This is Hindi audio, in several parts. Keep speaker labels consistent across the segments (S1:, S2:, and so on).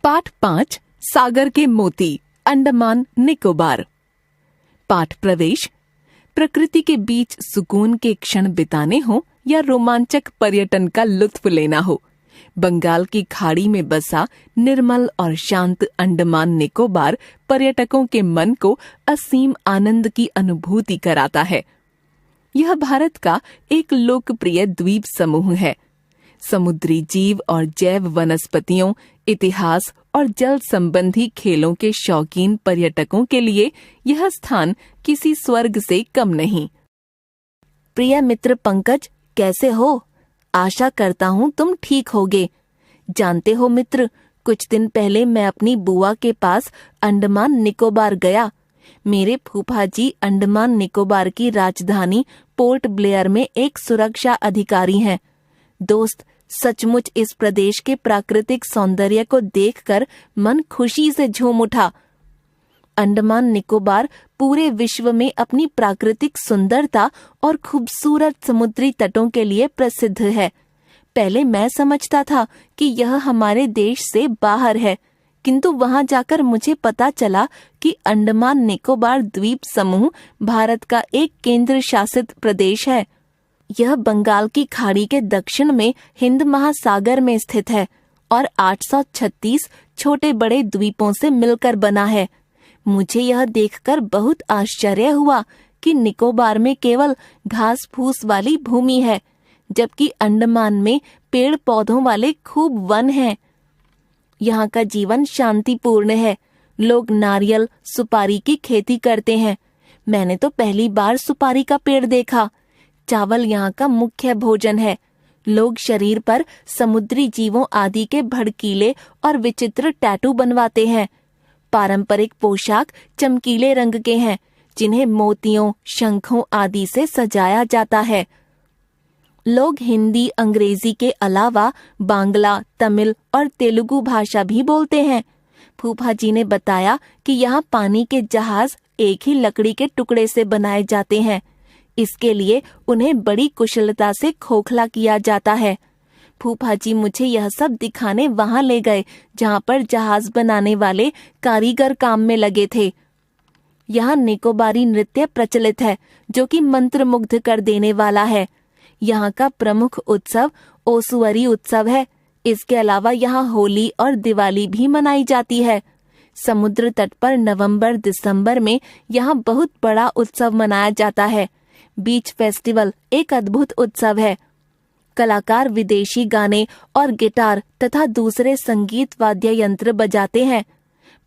S1: पाठ 5 सागर के मोती, अंडमान निकोबार। पाठ प्रवेश। प्रकृति के बीच सुकून के क्षण बिताने हो या रोमांचक पर्यटन का लुत्फ लेना हो, बंगाल की खाड़ी में बसा निर्मल और शांत अंडमान निकोबार पर्यटकों के मन को असीम आनंद की अनुभूति कराता है। यह भारत का एक लोकप्रिय द्वीप समूह है। समुद्री जीव और जैव वनस्पतियों, इतिहास और जल संबंधी खेलों के शौकीन पर्यटकों के लिए यह स्थान किसी स्वर्ग से कम नहीं।
S2: प्रिय मित्र पंकज, कैसे हो? आशा करता हूँ तुम ठीक होगे। जानते हो मित्र, कुछ दिन पहले मैं अपनी बुआ के पास अंडमान निकोबार गया। मेरे फूफा जी अंडमान निकोबार की राजधानी पोर्ट ब्लेयर में एक सुरक्षा अधिकारी हैं। दोस्त, सचमुच इस प्रदेश के प्राकृतिक सौंदर्य को देखकर मन खुशी से झूम उठा। अंडमान निकोबार पूरे विश्व में अपनी प्राकृतिक सुंदरता और खूबसूरत समुद्री तटों के लिए प्रसिद्ध है। पहले मैं समझता था कि यह हमारे देश से बाहर है, किंतु वहां जाकर मुझे पता चला कि अंडमान निकोबार द्वीप समूह भारत का एक केंद्र शासित प्रदेश है। यह बंगाल की खाड़ी के दक्षिण में हिंद महासागर में स्थित है और 836 छोटे बड़े द्वीपों से मिलकर बना है। मुझे यह देखकर बहुत आश्चर्य हुआ कि निकोबार में केवल घास फूस वाली भूमि है, जबकि अंडमान में पेड़ पौधों वाले खूब वन हैं। यहाँ का जीवन शांतिपूर्ण है। लोग नारियल, सुपारी की खेती करते हैं। मैंने तो पहली बार सुपारी का पेड़ देखा। चावल यहाँ का मुख्य भोजन है। लोग शरीर पर समुद्री जीवों आदि के भड़कीले और विचित्र टैटू बनवाते हैं। पारंपरिक पोशाक चमकीले रंग के हैं, जिन्हें मोतियों, शंखों आदि से सजाया जाता है। लोग हिंदी, अंग्रेजी के अलावा बांग्ला, तमिल और तेलुगु भाषा भी बोलते हैं। फूफा जी ने बताया कि यहाँ पानी के जहाज एक ही लकड़ी के टुकड़े से बनाए जाते हैं। इसके लिए उन्हें बड़ी कुशलता से खोखला किया जाता है। फूफा जी मुझे यह सब दिखाने वहां ले गए, जहां पर जहाज बनाने वाले कारीगर काम में लगे थे। यहाँ निकोबारी नृत्य प्रचलित है, जो कि मंत्रमुग्ध कर देने वाला है। यहाँ का प्रमुख उत्सव ओसुअरी उत्सव है। इसके अलावा यहाँ होली और दिवाली भी मनाई जाती है। समुद्र तट पर नवंबर दिसंबर में यहाँ बहुत बड़ा उत्सव मनाया जाता है। बीच फेस्टिवल एक अद्भुत उत्सव है। कलाकार विदेशी गाने और गिटार तथा दूसरे संगीत वाद्य यंत्र बजाते हैं।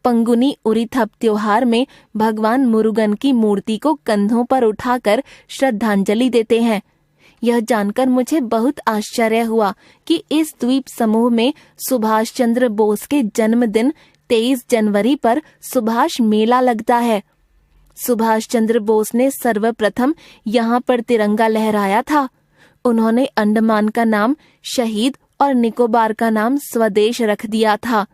S2: पंगुनी उरिथप त्योहार में भगवान मुरुगन की मूर्ति को कंधों पर उठाकर श्रद्धांजलि देते हैं। यह जानकर मुझे बहुत आश्चर्य हुआ कि इस द्वीप समूह में सुभाष चंद्र बोस के जन्मदिन 23 जनवरी पर सुभाष मेला लगता है। सुभाष चंद्र बोस ने सर्वप्रथम यहाँ पर तिरंगा लहराया था। उन्होंने अंडमान का नाम शहीद और निकोबार का नाम स्वदेश रख दिया था।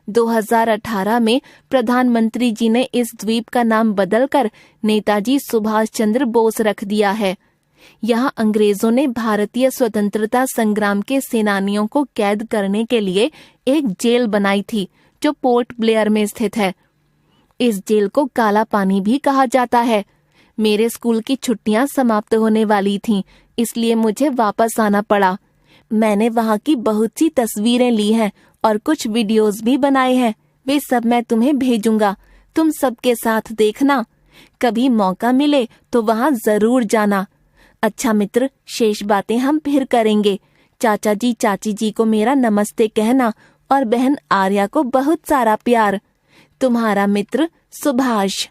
S2: 2018 में प्रधानमंत्री जी ने इस द्वीप का नाम बदलकर नेताजी सुभाष चंद्र बोस रख दिया है। यहाँ अंग्रेजों ने भारतीय स्वतंत्रता संग्राम के सेनानियों को कैद करने के लिए एक जेल बनाई थी, जो पोर्ट ब्लेयर में स्थित है। इस जेल को काला पानी भी कहा जाता है। मेरे स्कूल की छुट्टियां समाप्त होने वाली थीं, इसलिए मुझे वापस आना पड़ा। मैंने वहाँ की बहुत सी तस्वीरें ली हैं और कुछ वीडियोस भी बनाए हैं। वे सब मैं तुम्हें भेजूंगा। तुम सबके साथ देखना। कभी मौका मिले तो वहाँ जरूर जाना। अच्छा मित्र, शेष बातें हम फिर करेंगे। चाचा जी, चाची जी को मेरा नमस्ते कहना और बहन आर्या को बहुत सारा प्यार। तुम्हारा मित्र सुभाष।